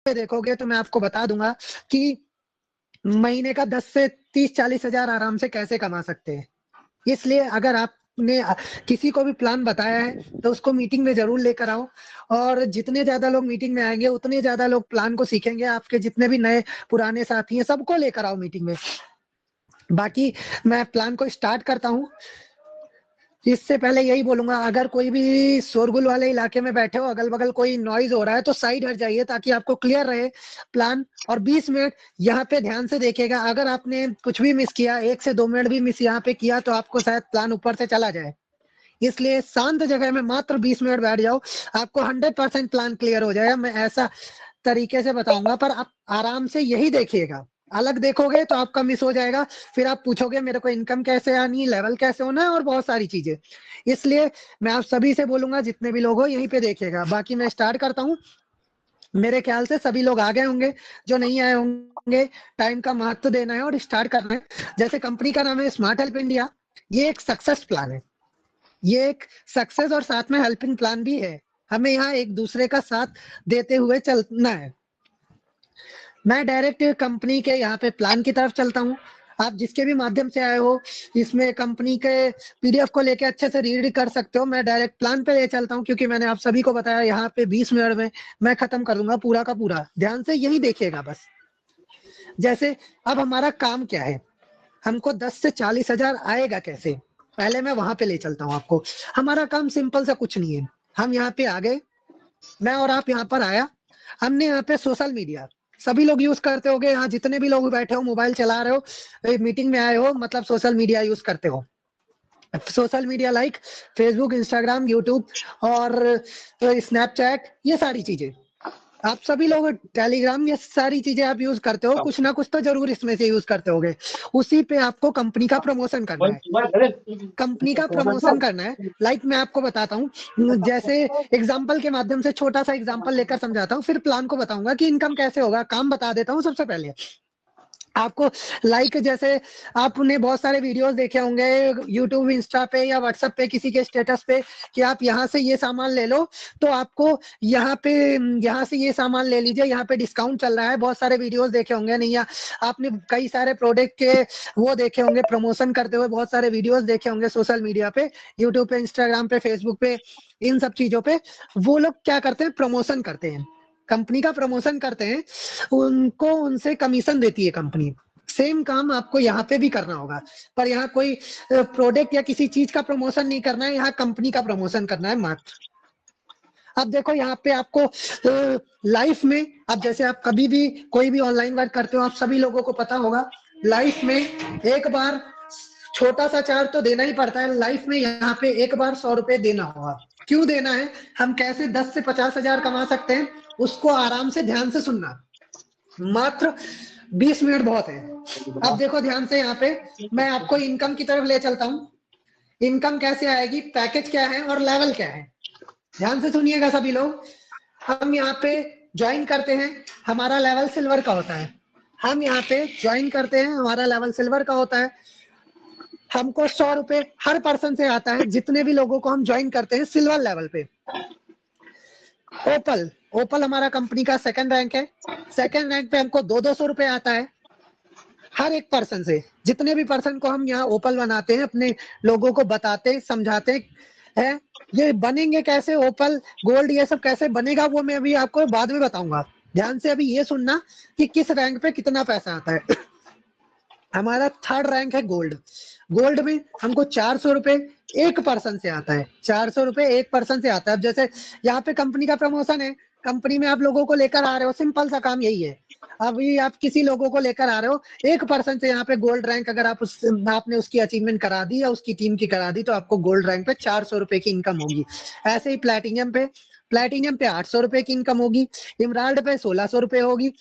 देखोगे तो मैं आपको बता दूंगा कि महीने का 10 से 30-40 हजार आराम से कैसे कमा सकते हैं। इसलिए अगर आपने किसी को भी प्लान बताया है तो उसको मीटिंग में जरूर लेकर आओ, और जितने ज्यादा लोग मीटिंग में आएंगे उतने ज्यादा लोग प्लान को सीखेंगे। आपके जितने भी नए पुराने साथी हैं सबको लेकर आओ मीटिंग में। बाकी मैं प्लान को स्टार्ट करता हूँ। इससे पहले यही बोलूंगा, अगर कोई भी शोरगुल वाले इलाके में बैठे हो, अगल बगल कोई नॉइज हो रहा है तो साइड हट जाइए ताकि आपको क्लियर रहे प्लान। और 20 मिनट यहाँ पे ध्यान से देखिएगा। अगर आपने कुछ भी मिस किया, 1 से 2 मिनट भी मिस यहाँ पे किया, तो आपको शायद प्लान ऊपर से चला जाए। इसलिए शांत जगह में मात्र 20 मिनट बैठ जाओ, आपको 100% प्लान क्लियर हो जाएगा। मैं ऐसा तरीके से बताऊंगा, पर आप आराम से यही देखिएगा। अलग देखोगे तो आपका मिस हो जाएगा, फिर आप पूछोगे मेरे को इनकम कैसे आनी, लेवल कैसे होना है, और बहुत सारी चीजें। इसलिए मैं आप सभी से बोलूंगा, जितने भी लोग हो यहीं पे देखिएगा। बाकी मैं स्टार्ट करता हूँ। मेरे ख्याल से सभी लोग आ गए होंगे, जो नहीं आए होंगे। टाइम का महत्व देना है और स्टार्ट करना है। जैसे कंपनी का नाम है स्मार्ट हेल्प इंडिया, ये एक सक्सेस प्लान है। ये एक सक्सेस और साथ में हेल्पिंग प्लान भी है। हमें यहाँ एक दूसरे का साथ देते हुए चलना है। मैं डायरेक्ट कंपनी के यहाँ पे प्लान की तरफ चलता हूँ। आप जिसके भी माध्यम से आए हो, इसमें कंपनी के पीडीएफ को लेके अच्छे से रीड कर सकते हो। मैं डायरेक्ट प्लान पे ले चलता हूँ, क्योंकि मैंने आप सभी को बताया यहाँ पे 20 मिनट में मैं खत्म कर दूंगा पूरा का पूरा। ध्यान से यही देखिएगा बस। जैसे अब हमारा काम क्या है, हमको 10 से 40 हजार आएगा कैसे, पहले मैं वहां पे ले चलता हूँ आपको। हमारा काम सिंपल सा कुछ नहीं है। हम यहाँ पे आ गए, मैं और आप यहाँ पर आया, हमने यहाँ पे सोशल मीडिया सभी लोग यूज करते होगे। यहाँ जितने भी लोग बैठे हो, मोबाइल चला रहे हो, मीटिंग में आए हो, मतलब सोशल मीडिया यूज करते हो। Social media like Facebook, Instagram, YouTube और स्नैपचैट, ये सारी चीजें आप सभी लोग, टेलीग्राम, ये सारी चीजें आप यूज करते हो। कुछ ना कुछ तो जरूर इसमें से यूज करते होगे। उसी पे आपको कंपनी का प्रमोशन करना है। कंपनी का प्रमोशन करना है। लाइक मैं आपको बताता हूँ, जैसे एग्जांपल के माध्यम से छोटा सा एग्जांपल लेकर समझाता हूँ, फिर प्लान को बताऊंगा कि इनकम कैसे होगा। काम बता देता हूँ सबसे पहले आपको। लाइक जैसे आपने बहुत सारे वीडियोस देखे होंगे यूट्यूब, इंस्टा पे या व्हाट्सएप पे किसी के स्टेटस पे, कि आप यहाँ से ये सामान ले लो तो आपको यहाँ पे, यहाँ से ये सामान ले लीजिए, यहाँ पे डिस्काउंट चल रहा है। बहुत सारे वीडियोस देखे होंगे, नहीं या आपने कई सारे प्रोडक्ट के वो देखे होंगे प्रमोशन करते हुए, बहुत सारे वीडियोस देखे होंगे सोशल मीडिया पे, यूट्यूब पे, इंस्टाग्राम पे, फेसबुक पे, इन सब चीजों पे। वो लोग क्या करते हैं, प्रमोशन करते हैं, कंपनी का प्रमोशन करते हैं। उनको उनसे कमीशन देती है कंपनी। सेम काम आपको यहाँ पे भी करना होगा, पर यहाँ कोई प्रोडक्ट या किसी चीज का प्रमोशन नहीं करना है, यहाँ कंपनी का प्रमोशन करना है मात्र। अब देखो यहाँ पे आपको लाइफ में, अब जैसे आप कभी भी कोई भी ऑनलाइन वर्क करते हो, आप सभी लोगों को पता होगा, लाइफ में एक बार छोटा सा चार्ज तो देना ही पड़ता है। लाइफ में यहाँ पे एक बार 100 रुपए देना होगा। क्यों देना है, हम कैसे 10 से 50 हजार कमा सकते हैं, उसको आराम से ध्यान से सुनना। मात्र 20 मिनट बहुत है। अब देखो ध्यान से, यहाँ पे मैं आपको इनकम की तरफ ले चलता हूँ। इनकम कैसे आएगी, पैकेज क्या है और लेवल क्या है, ध्यान से सुनिएगा सभी लोग। हम यहाँ पे ज्वाइन करते हैं, हमारा लेवल सिल्वर का होता है। हम यहाँ पे ज्वाइन करते हैं, हमारा लेवल सिल्वर का होता है। हमको 100 रुपए हर पर्सन से आता है, जितने भी लोगों को हम ज्वाइन करते हैं सिल्वर लेवल पे। ओपल, ओपल हमारा कंपनी का सेकंड रैंक है। सेकंड रैंक पे हमको 200 रुपए आता है हर एक पर्सन से। जितने भी पर्सन को हम यहाँ ओपल बनाते हैं, अपने लोगों को बताते समझाते हैं। ये बनेंगे कैसे, ओपल गोल्ड ये सब कैसे बनेगा, वो मैं अभी आपको बाद में बताऊंगा। ध्यान से अभी ये सुनना कि किस रैंक पे कितना पैसा आता है। हमारा थर्ड रैंक है गोल्ड। गोल्ड में हमको 400 रुपए एक पर्सन से आता है। 400 रुपए एक पर्सन से आता है। अब जैसे यहाँ पे कंपनी का प्रमोशन है, कंपनी में आप लोगों को लेकर आ रहे हो, सिंपल सा काम यही है। अभी आप किसी लोगों को लेकर आ रहे हो, एक पर्सन से यहाँ पे गोल्ड रैंक, अगर आप आपने उसकी अचीवमेंट करा दी या उसकी टीम की करा दी, तो आपको गोल्ड रैंक पे 400 रुपए की इनकम होगी। ऐसे ही प्लेटिनियम पे 800 रुपए की इनकम होगी। इमराल्ड पे 1600 रुपए होगी।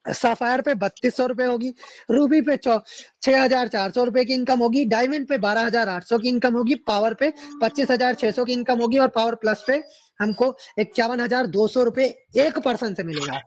सफायर पे 3200 रुपए होगी। रूबी पे 6400 रुपए की इनकम होगी। डायमंड पे 12800 की इनकम होगी। पावर पे 25600 की इनकम होगी। और पावर प्लस पे हमको 51200 रुपए एक पर्सन से मिलेगा।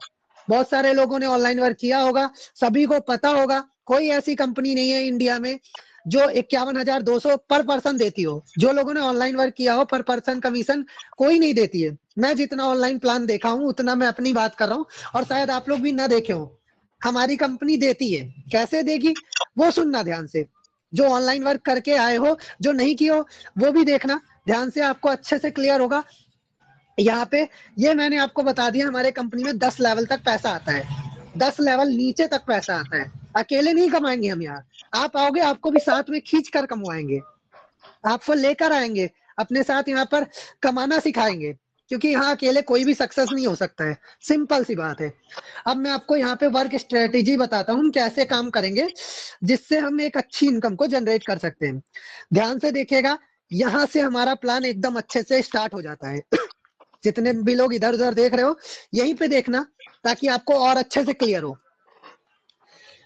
बहुत सारे लोगों ने ऑनलाइन वर्क किया होगा, सभी को पता होगा, कोई ऐसी कंपनी नहीं है इंडिया में जो 51,200 पर पर्सन देती हो। जो लोगों ने ऑनलाइन वर्क किया हो पर पर्सन कमीशन कोई नहीं देती है। मैं जितना ऑनलाइन प्लान देखा हूं उतना मैं अपनी बात कर रहा हूँ, और शायद आप लोग भी ना देखे हो। हमारी कंपनी देती है, कैसे देगी वो सुनना ध्यान से। जो ऑनलाइन वर्क करके आए हो, जो नहीं किए हो वो भी देखना ध्यान से, आपको अच्छे से क्लियर होगा। यहाँ पे ये मैंने आपको बता दिया, हमारे कंपनी में 10 लेवल तक पैसा आता है, 10 लेवल नीचे तक पैसा आता है। अकेले नहीं कमाएंगे हम यहाँ, आप आओगे आपको भी साथ में खींच कर कमवाएंगे, आपको लेकर आएंगे अपने साथ, यहाँ पर कमाना सिखाएंगे, क्योंकि यहाँ अकेले कोई भी सक्सेस नहीं हो सकता है, सिंपल सी बात है। अब मैं आपको यहाँ पे वर्क स्ट्रेटेजी बताता हूँ, कैसे काम करेंगे जिससे हम एक अच्छी इनकम को जनरेट कर सकते हैं। ध्यान से देखिएगा, यहाँ से हमारा प्लान एकदम अच्छे से स्टार्ट हो जाता है। जितने भी लोग इधर उधर देख रहे हो यहीं पे देखना, ताकि आपको और अच्छे से क्लियर हो।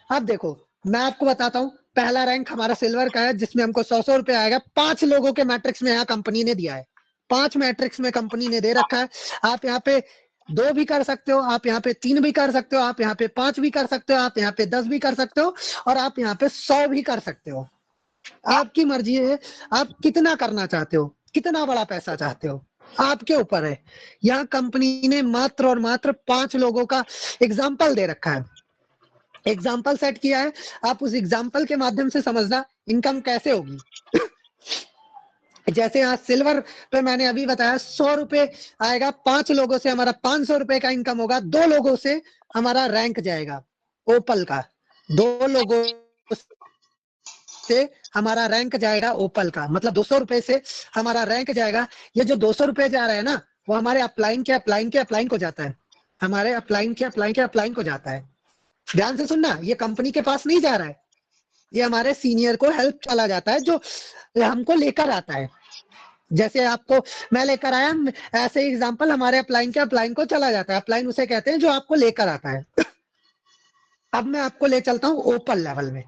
अब देखो मैं आपको बताता हूँ, पहला रैंक हमारा सिल्वर का है, जिसमें हमको 100 रुपए आएगा। 5 लोगों के मैट्रिक्स में यहाँ कंपनी ने दिया है, 5 मैट्रिक्स में कंपनी ने दे रखा है। आप यहाँ पे 2 भी कर सकते हो, आप यहाँ पे 3 भी कर सकते हो, आप यहाँ पे 5 भी कर सकते हो, आप यहाँ पे 10 भी कर सकते हो, और आप यहाँ पे 100 भी कर सकते हो। आपकी मर्जी है, आप कितना करना चाहते हो, कितना बड़ा पैसा चाहते हो, आपके ऊपर है। यहाँ कंपनी ने मात्र और मात्र 5 लोगों का एग्जाम्पल दे रखा है, एग्जाम्पल सेट किया है। आप उस एग्जाम्पल के माध्यम से समझना इनकम कैसे होगी। जैसे यहाँ सिल्वर पे मैंने अभी बताया 100 रुपए आएगा, 5 लोगों से हमारा 500 रुपए का इनकम होगा, 2 लोगों से हमारा रैंक जाएगा ओपल का, 2 लोगों से हमारा रैंक जाएगा ओपल का, मतलब 200 रुपए से हमारा रैंक जाएगा। ये जो 200 रुपए जा रहा है ना, वो हमारे अपलाइन को जाता है, हमारे अपलाइन को जाता है। ध्यान से सुनना, ये कंपनी के पास नहीं जा रहा है, ये हमारे सीनियर को हेल्प चला जाता है, जो हमको लेकर आता है। जैसे आपको मैं लेकर आया, ऐसे एग्जांपल हमारे अपलाइन को चला जाता है, अपलाइन उसे कहते हैं जो आपको लेकर आता है। अब मैं आपको ले चलता हूँ ओपल लेवल में।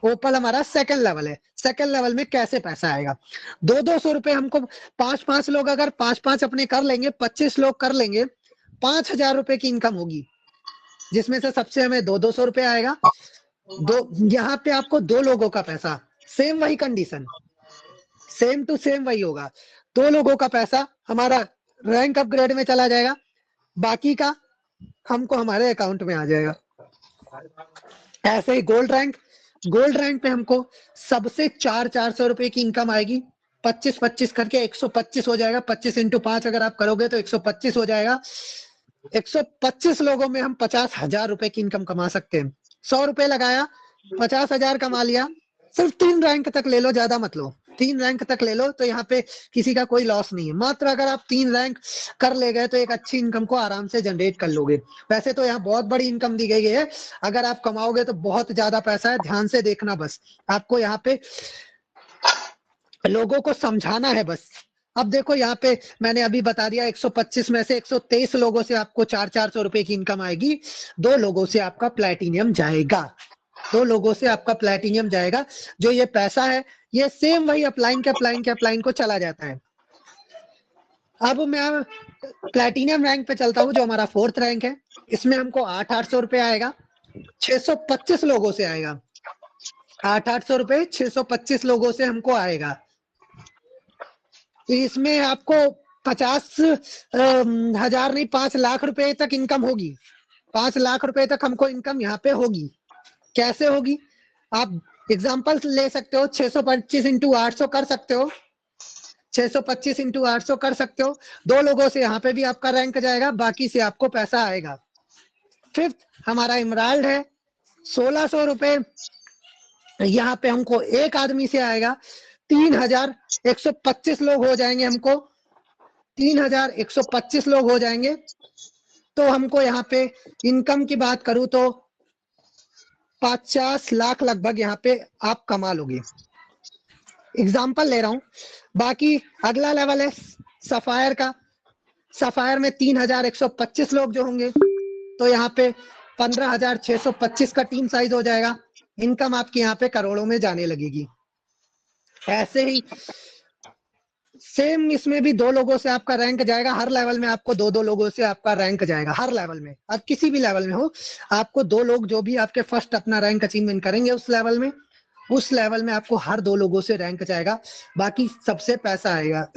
ओपल हमारा सेकंड लेवल है। सेकंड लेवल में कैसे पैसा आएगा, 200 रुपए हमको 5 लोग अगर 5 अपने कर लेंगे, 25 लोग कर लेंगे, 5,000 रुपए की इनकम होगी, जिसमें से सबसे हमें 200 रुपए आएगा। यहाँ पे आपको 2 लोगों का पैसा, सेम वही कंडीशन, सेम टू सेम वही होगा। 2 लोगों का पैसा हमारा रैंक अपग्रेड में चला जाएगा, बाकी का हमको हमारे अकाउंट में आ जाएगा। ऐसे ही गोल्ड रैंक पे हमको सबसे 400 रुपए की इनकम आएगी, 25 करके 125 हो जाएगा, 25 इंटू 5 अगर आप करोगे तो 125 हो जाएगा। 125 लोगों में हम 50,000 रुपए की इनकम कमा सकते हैं। 100 रुपए लगाया, 50,000 कमा लिया। सिर्फ 3 रैंक तक ले लो, ज्यादा मत लो, 3 रैंक तक ले लो, तो यहाँ पे किसी का कोई लॉस नहीं है। मात्र अगर आप 3 रैंक कर ले गए तो एक अच्छी इनकम को आराम से जनरेट कर लोगे। वैसे तो यहाँ बहुत बड़ी इनकम दी गई है, अगर आप कमाओगे तो बहुत ज्यादा पैसा है। ध्यान से देखना, बस आपको यहाँ पे लोगों को समझाना है बस। अब देखो यहाँ पे मैंने अभी बता दिया, 125 में से 123 लोगों से आपको 400 रुपए की इनकम आएगी। 2 लोगों से आपका प्लैटिनियम जाएगा, 2 लोगों से आपका प्लैटिनियम जाएगा। जो ये पैसा है ये सेम वही अपलाइन को चला जाता है। अब मैं प्लैटिनियम रैंक पे चलता हूँ, जो हमारा 4th रैंक है। इसमें हमको 800 रुपए आएगा, 625 लोगों से आएगा। 800 रुपए 625 लोगों से हमको आएगा। इसमें आपको 50,000 नहीं, 5 लाख रुपए तक इनकम होगी। 5 लाख रुपए तक हमको इनकम यहाँ पे होगी। कैसे होगी, आप एग्जाम्पल ले सकते हो, 625 इंटू 800 कर सकते हो, 625 इंटू 800 कर सकते हो। 2 लोगों से यहाँ पे भी आपका रैंक जाएगा, बाकी से आपको पैसा आएगा। 5th हमारा इमराल्ड है, 1600 रुपए यहाँ पे हमको एक आदमी से आएगा। 3,125 लोग हो जाएंगे, हमको 3,125 लोग हो जाएंगे, तो हमको यहाँ पे इनकम की बात करूं तो 50 लाख लगभग यहाँ पे आप कमा लोगे। एग्जाम्पल ले रहा हूं। बाकी अगला लेवल है सफायर का। सफायर में 3,125 लोग जो होंगे, तो यहाँ पे 15,625 का टीम साइज हो जाएगा। इनकम आपकी यहाँ पे करोड़ों में जाने लगेगी। ऐसे ही सेम इसमें भी 2 लोगों से आपका रैंक जाएगा। हर लेवल में आपको 2 लोगों से आपका रैंक जाएगा, हर लेवल में। अब किसी भी लेवल में हो, आपको 2 लोग जो भी आपके फर्स्ट अपना रैंक अचीवमेंट करेंगे उस लेवल में, उस लेवल में आपको हर 2 लोगों से रैंक जाएगा, बाकी सबसे पैसा आएगा।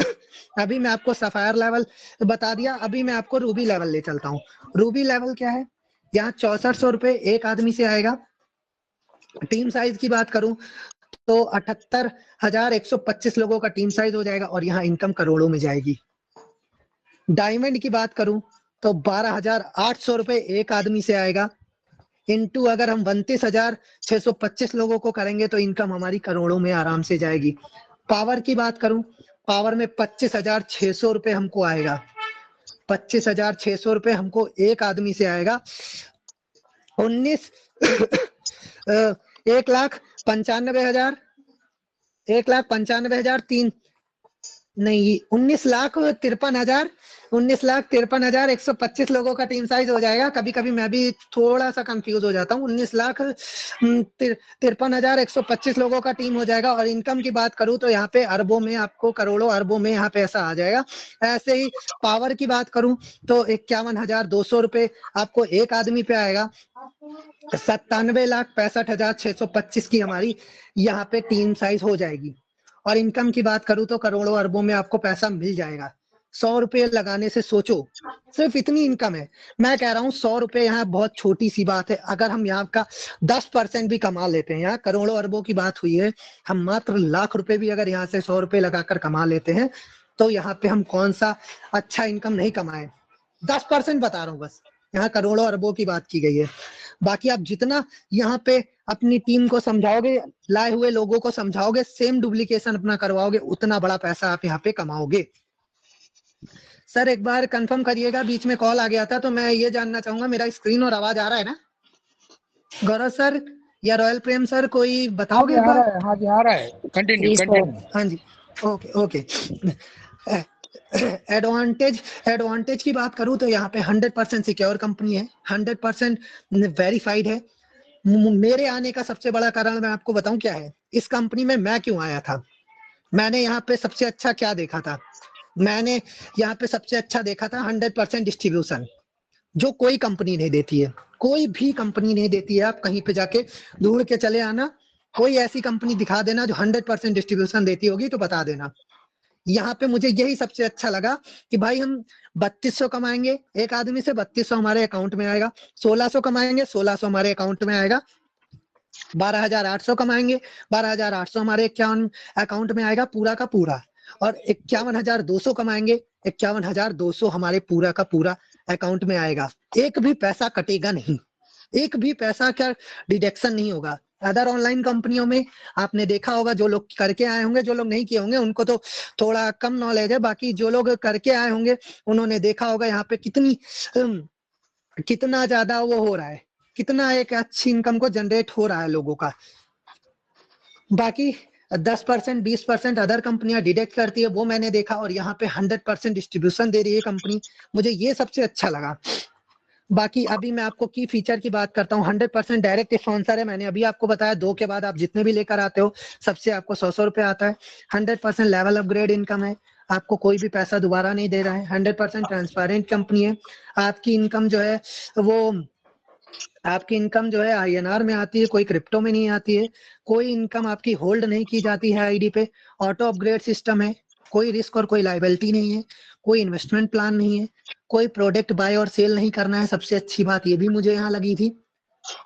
अभी मैं आपको सफायर लेवल बता दिया, अभी मैं आपको रूबी लेवल ले चलता हूँ। रूबी लेवल क्या है, यहाँ 6400 रुपए एक आदमी से आएगा। टीम साइज की बात करूं तो 78,125 लोगों का टीम साइज हो जाएगा और यहाँ इनकम करोड़ों में जाएगी। डायमंड की बात करूं तो 12,800 रुपए एक आदमी से आएगा, इनटू अगर हम 32,625 लोगों को करेंगे तो इनकम हमारी करोड़ों में आराम से जाएगी। पावर की बात करूं, पावर में 25,600 रुपए हमको आएगा, 25,600 रुपए हमको एक आदमी से आएगा। 19 1,95,000 1,95,003 नहीं 19,53,125 लोगों का टीम साइज हो जाएगा। कभी कभी मैं भी थोड़ा सा कंफ्यूज हो जाता हूँ। 19,53,125 लोगों का टीम हो जाएगा। और इनकम की बात करूँ तो यहाँ पे अरबों में, आपको करोड़ों अरबों में यहाँ पैसा आ जाएगा। ऐसे ही पावर की बात करूँ तो 51,200 रुपए आपको एक आदमी पे आएगा। 97,65,625 की हमारी यहाँ पे टीम साइज हो जाएगी। और इनकम की बात करूं तो करोड़ों अरबों में आपको पैसा मिल जाएगा। 100 रुपए लगाने से सोचो, सिर्फ इतनी इनकम है। मैं कह रहा हूँ 100 रुपए यहाँ बहुत छोटी सी बात है। अगर हम यहाँ का 10% भी कमा लेते हैं, यहाँ करोड़ों अरबों की बात हुई है, हम मात्र लाख रुपए भी अगर यहाँ से 100 रुपए लगाकर कमा लेते हैं तो यहाँ पे हम कौन सा अच्छा इनकम नहीं कमाए। 10% बता रहा हूँ बस, यहाँ करोड़ों अरबों की बात की गई है। बाकी आप जितना यहाँ पे अपनी टीम को समझाओगे, लाए हुए लोगों को समझाओगे, सेम डुप्लीकेशन अपना करवाओगे, उतना बड़ा पैसा आप यहाँ पे कमाओगे। सर एक बार कंफर्म करिएगा, बीच में कॉल आ गया था तो मैं ये जानना चाहूंगा मेरा स्क्रीन और आवाज आ रहा है ना? गौरव सर या रॉयल प्रेम सर कोई बताओगे एक बार? हाँ जी आ रहा है, कंटिन्यू। हाँ जी, ओके ओके। एडवांटेज की बात करूं तो यहाँ पे 100% सिक्योर कंपनी है, 100% वेरीफाइड है। मेरे आने का सबसे बड़ा कारण मैं आपको बताऊं क्या है, इस कंपनी में मैं क्यों आया था। मैंने यहाँ पे सबसे अच्छा क्या देखा था, मैंने यहाँ पे सबसे अच्छा देखा था 100% डिस्ट्रीब्यूशन, जो कोई कंपनी नहीं देती है, कोई भी कंपनी नहीं देती है। आप कहीं पे जाके ढूंढ के चले आना, कोई ऐसी कंपनी दिखा देना जो 100% डिस्ट्रीब्यूशन देती होगी तो बता देना। यहाँ पे मुझे यही सबसे अच्छा लगा कि भाई हम 3200 कमाएंगे एक आदमी से, 3200 हमारे अकाउंट में आएगा। 1600 कमाएंगे, 1600 हमारे अकाउंट में आएगा। 12,800 कमाएंगे, 12,800 हमारे अकाउंट में आएगा पूरा का पूरा। और 51,200 कमाएंगे, 51,200 हमारे पूरा का पूरा अकाउंट में आएगा। एक भी पैसा कटेगा नहीं, एक भी पैसा क्या डिडक्शन नहीं होगा। अदर ऑनलाइन कंपनियों में आपने देखा होगा, जो लोग करके आए होंगे, जो लोग नहीं किए होंगे उनको तो थोड़ा कम नॉलेज है, बाकी जो लोग करके आए होंगे उन्होंने देखा होगा यहाँ पे कितना ज्यादा वो हो रहा है, कितना एक अच्छी इनकम को जनरेट हो रहा है लोगों का। बाकी 10% 20% अदर कंपनियां डिडक्ट करती है, वो मैंने देखा। और यहाँ पे 100% डिस्ट्रीब्यूशन दे रही है कंपनी, मुझे ये सबसे अच्छा लगा। बाकी अभी मैं आपको की फीचर की बात करता हूँ। 100% डायरेक्ट स्पॉन्सर है, मैंने अभी आपको बताया। 2 के बाद आप जितने भी लेकर आते हो सबसे आपको 100 रुपए आता है। 100% लेवल अपग्रेड इनकम है, आपको कोई भी पैसा दोबारा नहीं दे रहा है। 100% ट्रांसपेरेंट कंपनी है। आपकी इनकम जो है वो INR में आती है, कोई क्रिप्टो में नहीं आती है। कोई इनकम आपकी होल्ड नहीं की जाती है आईडी पे। ऑटो अपग्रेड सिस्टम है, कोई रिस्क और कोई लायबिलिटी नहीं है, कोई इन्वेस्टमेंट प्लान नहीं है, कोई प्रोडक्ट बाय और सेल नहीं करना है। सबसे अच्छी बात ये भी मुझे यहाँ लगी थी,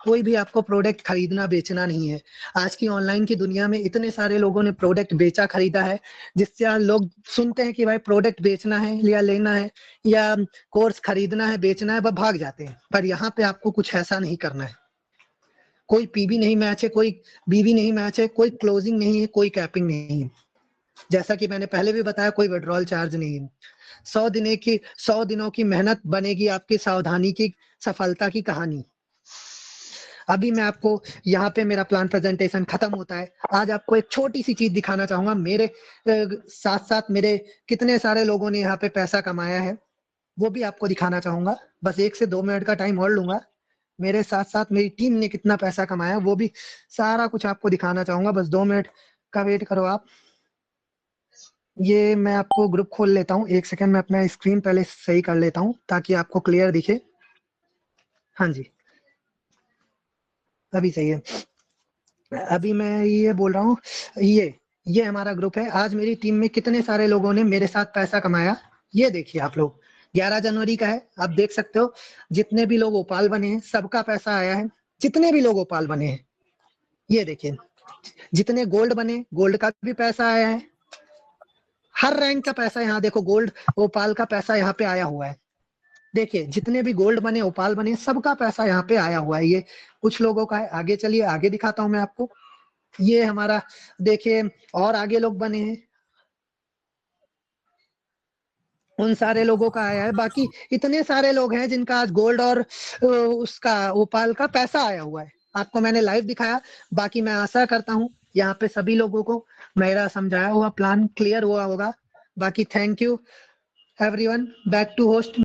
कोई भी आपको प्रोडक्ट खरीदना बेचना नहीं है। आज की ऑनलाइन की दुनिया में इतने सारे लोगों ने प्रोडक्ट बेचा खरीदा है, जिससे आज लोग सुनते हैं कि भाई प्रोडक्ट बेचना है या लेना है या कोर्स खरीदना है बेचना है, वह भाग जाते हैं। पर यहाँ पे आपको कुछ ऐसा नहीं करना है। कोई पीबी नहीं मैच है, कोई बीबी नहीं मैच है, कोई क्लोजिंग नहीं है, कोई कैपिंग नहीं है। जैसा कि मैंने पहले भी बताया, कोई विड्रॉल चार्ज नहीं है। 100 दिनों की मेहनत बनेगी आपकी सावधानी की सफलता की कहानी। अभी मैं आपको यहाँ पे मेरा प्लान प्रेजेंटेशन खत्म होता है। आज आपको एक छोटी सी चीज दिखाना चाहूंगा। मेरे साथ साथ मेरे कितने सारे लोगों ने यहाँ पे पैसा कमाया है, वो भी आपको दिखाना चाहूंगा। बस 1 से 2 मिनट का टाइम और लूंगा। मेरे साथ साथ मेरी टीम ने कितना पैसा कमाया वो भी सारा कुछ आपको दिखाना चाहूंगा। बस 2 मिनट का वेट करो आप। ये मैं आपको ग्रुप खोल लेता हूँ, 1 सेकंड में अपना स्क्रीन पहले सही कर लेता हूँ ताकि आपको क्लियर दिखे। हाँ जी, अभी सही है। अभी मैं ये बोल रहा हूँ, ये हमारा ग्रुप है। आज मेरी टीम में कितने सारे लोगों ने मेरे साथ पैसा कमाया, ये देखिए आप लोग। 11 जनवरी का है, आप देख सकते हो। जितने भी लोग ओपाल बने हैं सबका पैसा आया है। जितने भी लोग ओपाल बने हैं, ये देखिए। जितने गोल्ड बने, गोल्ड का भी पैसा आया है। हर रैंक का पैसा यहाँ देखो, गोल्ड ओपाल का पैसा यहाँ पे आया हुआ है। देखिए जितने भी गोल्ड बने, ओपाल बने, सबका पैसा यहाँ पे आया हुआ है। ये कुछ लोगों का है। आगे चलिए, आगे दिखाता हूँ मैं आपको। ये हमारा देखिए, और आगे लोग बने हैं, उन सारे लोगों का आया है। बाकी इतने सारे लोग हैं जिनका आज गोल्ड और उसका ओपाल का पैसा आया हुआ है। आपको मैंने लाइव दिखाया। बाकी मैं आशा करता हूँ यहाँ पे सभी लोगों को मेरा समझाया हुआ प्लान क्लियर हुआ होगा। बाकी thank you everyone. Back to host.